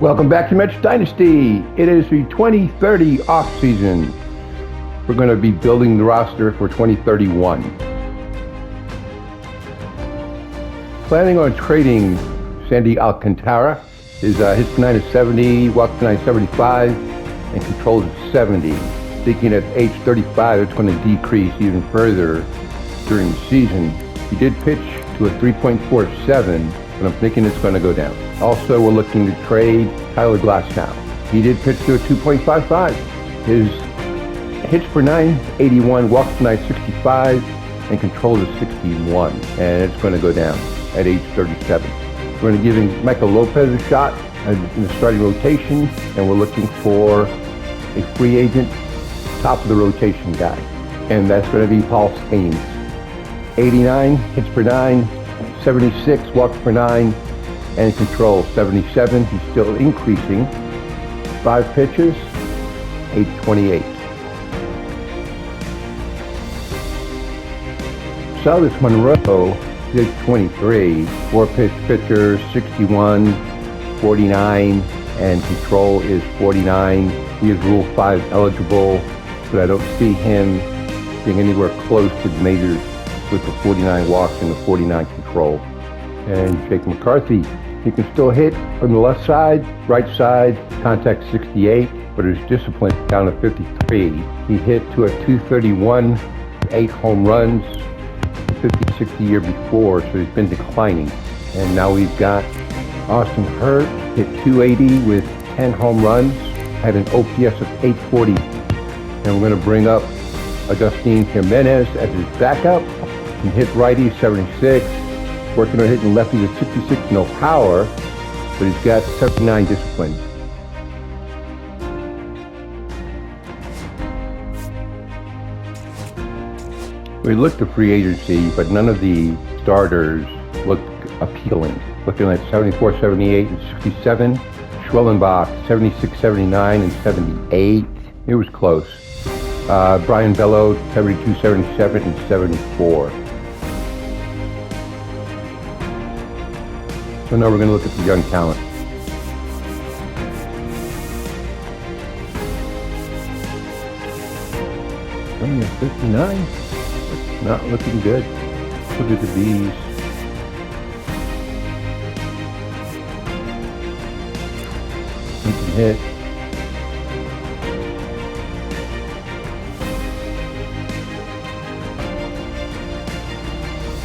Welcome back to Mets Dynasty. It is the 2030 offseason. We're going to be building the roster for 2031. Planning on trading Sandy Alcantara. His hit per 9 is 70, walk per 9 is 75, and control is 70. Thinking at age 35 it's going to decrease even further during the season. He did pitch to a 3.47, but I'm thinking it's going to go down. Also, we're looking to trade Tyler Glasnow. He did pitch to a 2.55. His hits per 9, 81, walks per 9, 65, and control is 61. And it's going to go down at age 37. We're going to give Michael Lopez a shot in the starting rotation, and we're looking for a free agent, top of the rotation guy. And that's going to be Paul Skenes. 89, hits per 9, 76, walks per 9, and control 77. He's still increasing. 5 pitches, 828. Silas Monroe, hit 23, 4-pitch pitcher, 61, 49, and control is 49. He is Rule 5 eligible, but I don't see him being anywhere close to the majors with the 49 walks and the 49 control. And Jake McCarthy, he can still hit from the left side, right side, contact 68, but his discipline down to 53. He hit to a 231, 8 home runs, 56 the year before, so he's been declining. And now we've got Austin Hurt, hit 280 with 10 home runs, had an OPS of 840. And we're going to bring up Agustin Jimenez as his backup. Can hit righty 76, working on hitting lefties at 66, no power, but he's got 79 discipline. We looked at free agency, but none of the starters looked appealing. Looking at 74, 78, and 67. Schwellenbach, 76, 79, and 78. It was close. Brian Bello, 72, 77, and 74. So now we're going to look at the young talent. Coming at 59. It's not looking good. Look at the B's. He can hit.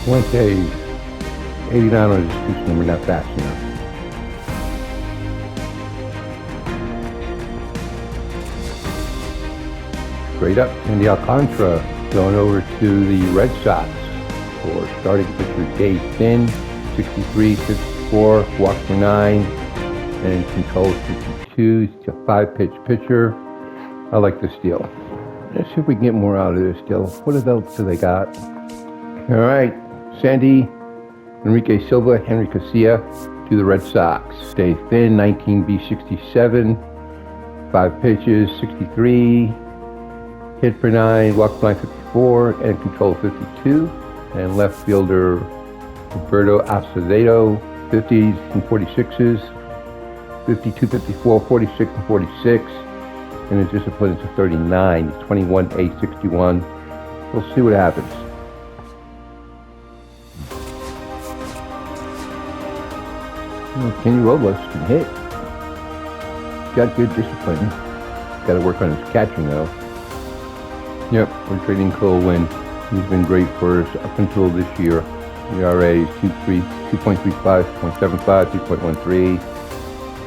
Fuentes, 89 on his juice number, not fast enough. Straight up, Sandy Alcantara going over to the Red Sox for starting pitcher Dave Finn, 63, 54, walks for 9, and controls 52. He's a 5-pitch pitcher. I like this deal. Let's see if we can get more out of this deal. What else do they got? All right, Sandy, Enrique Silva, Henry Casilla to the Red Sox. Dave Finn, 19B67, 5 pitches, 63, hit per 9, walk per 9, 54, and control 52. And left fielder Roberto Acevedo, 50s and 46s, 52, 54, 46, and 46. And his discipline is a 39. He's 21A61. We'll see what happens. Kenny Robles can hit. He's got good discipline. Got to work on his catching though. Yep, we're trading Cole Winn. He's been great for us up until this year. ERA is 2.35, 2.75, 2.13.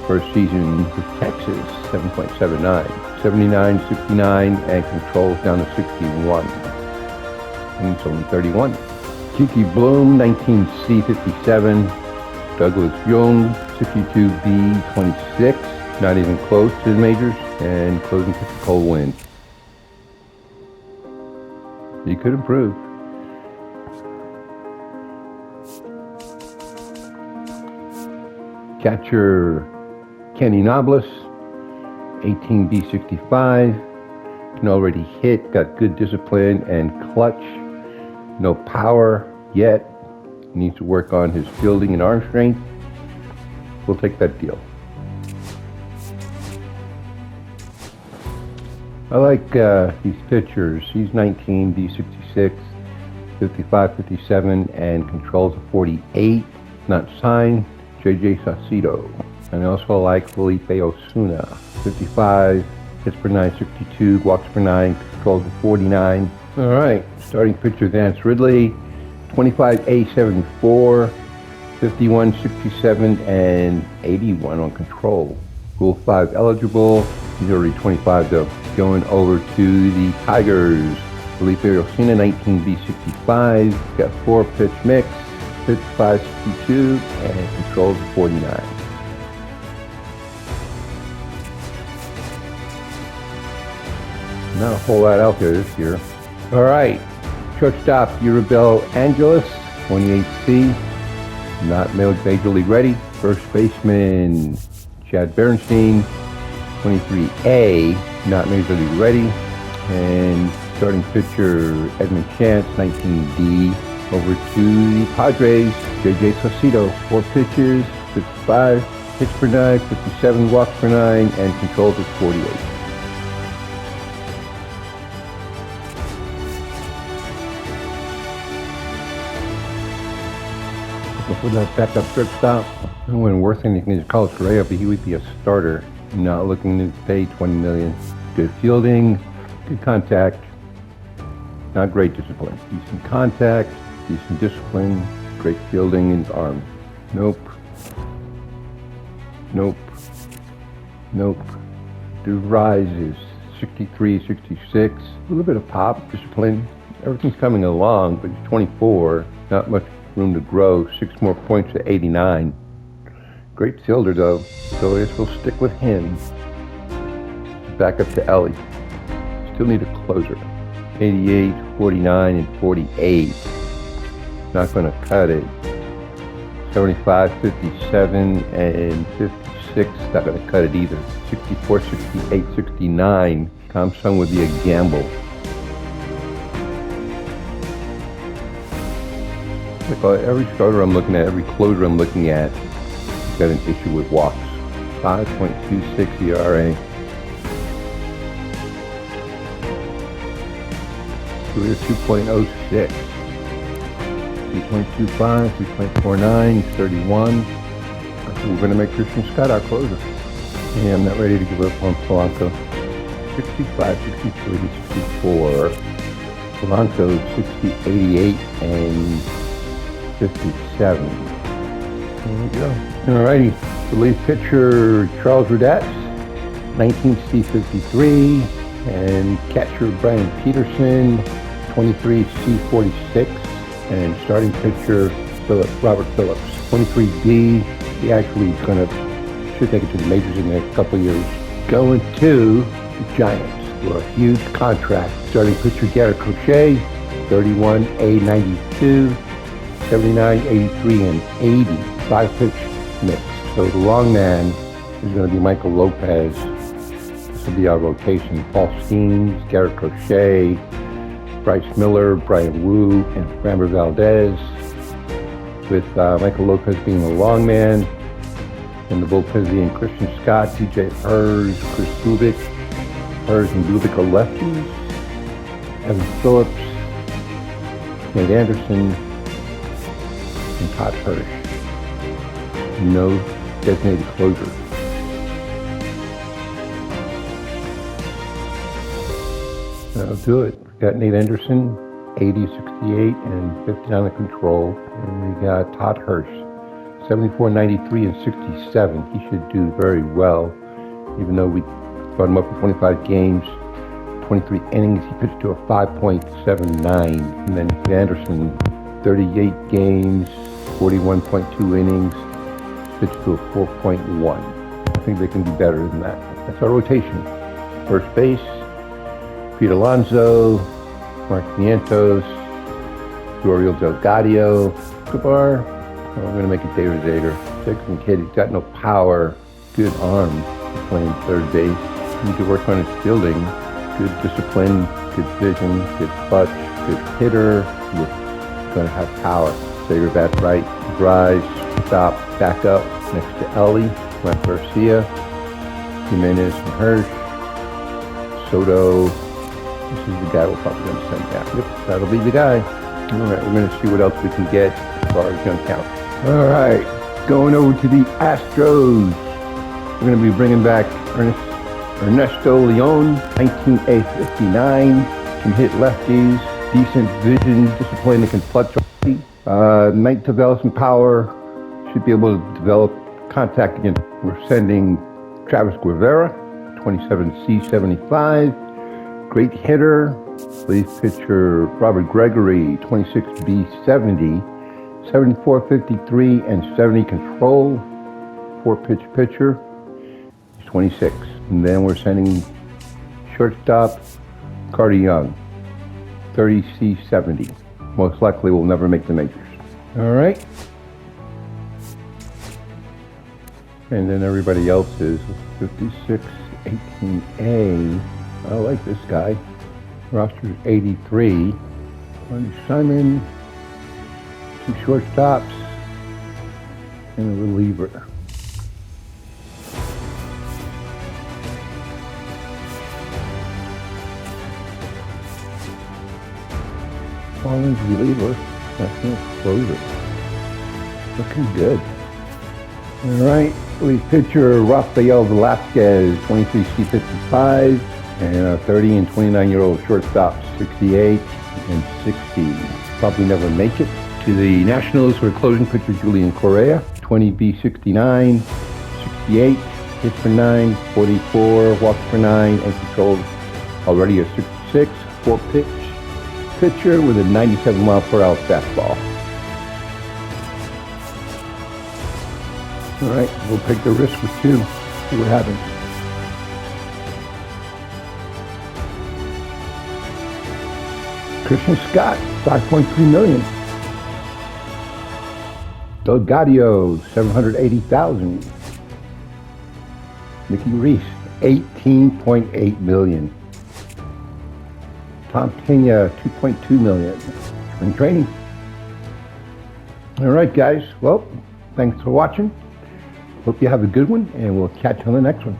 First season with Texas, 7.79. 79, 69, and controls down to 61. And he's only 31. Kiki Bloom, 19C57. Douglas Young, 62B26. Not even close to the majors. And closing pitcher Cole Winn. He could improve. Catcher Kenny Nobles, 18B65. Can already hit, got good discipline and clutch. No power yet. Needs to work on his fielding and arm strength. We'll take that deal. I like these pitchers. He's 19, D66, 55, 57, and controls a 48. Not signed, J.J. Saucedo. And I also like Felipe Osuna, 55, hits per 962, walks per 9, controls a 49. All right, starting pitcher Vance Ridley, 25A74, 51, 67, and 81 on control. Rule 5 eligible. He's already 25 though. Going over to the Tigers. Felipe Osuna, 19B65, got 4 pitch mix, 55, 62, and controls a 49. Not a whole lot out there this year. All right, shortstop Urabel Angeles, 28C, not major league ready. First baseman Chad Bernstein, 23A, not major league ready. And starting pitcher Edmund Chance, 19D. Over to the Padres, J.J. Saucedo, 4 pitches, 55, hits per 9, 57, walks per 9, and controls at 48. Before that backup shortstop, I wouldn't worth anything as Carlos Correa, but he would be a starter. Not looking to pay $20 million. Good fielding, good contact, not great discipline. Decent contact, decent discipline, great fielding and arm. Nope. The rise is 63, 66. A little bit of pop, discipline. Everything's coming along, but he's 24. Not much room to grow. 6 more points to 89. Great fielder though, so I guess we'll stick with him. Back up to Ellie. Still need a closer. 88, 49, and 48. Not going to cut it. 75, 57, and 56. Not going to cut it either. 64, 68, 69. Tom Sung would be a gamble. Like every starter I'm looking at, every closer I'm looking at, got an issue with walks. 5.26 ERA. Career 2.06. 3.25, 3.49, 31. I think we're going to make Christian Scott our closer. Yeah, I'm not ready to give up on Polanco. 65, 63, 64. Polanco 60, 88, and 57. There we go. Alrighty. Relief pitcher Charles Rudats, 19C53. And catcher Brian Peterson, 23C46. And starting pitcher Robert Phillips, 23D. He actually should take it to the majors in the next couple of years. Going to the Giants for a huge contract. Starting pitcher Garrett Crochet, 31A92, 79, 83, and 80. 5-pitch mix. So the long man is going to be Michael Lopez. This will be our rotation. Paul Skenes, Garrett Crochet, Bryce Miller, Brian Wu, and Framber Valdez, with Michael Lopez being the long man, and the bullpen being Christian Scott, DJ Hers, Chris Bubik. Hers and Bubik are lefties. Evan Phillips, Nate Anderson, and Todd Hirsch. No designated closer. That'll do it. We got Nate Anderson, 80, 68, and 59 under control. And we got Todd Hirsch, 74, 93, and 67. He should do very well, even though we brought him up for 25 games, 23 innings. He pitched to a 5.79. And then Nate Anderson, 38 games, 41.2 innings, pitched to a 4.1. I think they can do better than that. That's our rotation. First base, Pete Alonso, Mark Vientos, Doriel Delgado, Escobar. Oh, I'm going to make it David Zager. Jackson Kidd, he's got no power, good arm. He's playing third base. Need to work on his fielding. Good discipline, good vision, good clutch, good hitter. He's going to have power. Zager bats right, rise, stop, back up next to Ellie, Matt Garcia, Jimenez and Hirsch. Soto. This is the guy we're probably going to send down. Yep, that'll be the guy. All right, we're going to see what else we can get as far as junk count. All right, going over to the Astros. We're going to be bringing back Ernesto Leon, 1959. Can hit lefties, decent vision, discipline, can clutch. Night development power, should be able to develop contact again. We're sending Travis Guevara, 27C75. Great hitter. Relief pitcher Robert Gregory, 26B70. 74-53 and 70 control. 4-pitch pitcher. He's 26. And then we're sending shortstop Carter Young, 30C70. Most likely will never make the majors. All right. And then everybody else is 56-18A. I like this guy. Roster's 83. Tony Simon, 2 shortstops, and a reliever. Collins reliever. That's no closer. Looking good. All right. Relief pitcher Rafael Velasquez, 23C55, and a 30 and 29-year-old shortstop, 68 and 60. Probably never make it. To the Nationals for closing pitcher Julian Correa, 20B69, 68, hits for 9, 44, walks for 9, and controlled already a 66, 4-pitch pitcher with a 97-mile-per-hour fastball. All right, we'll take the risk with 2, see what happens. Christian Scott, $5.3 million. Doug Gaudio, $780,000. Mickey Reese, $18.8 million. Tom Pena, $2.2 million. Spring training. All right, guys. Well, thanks for watching. Hope you have a good one, and we'll catch you on the next one.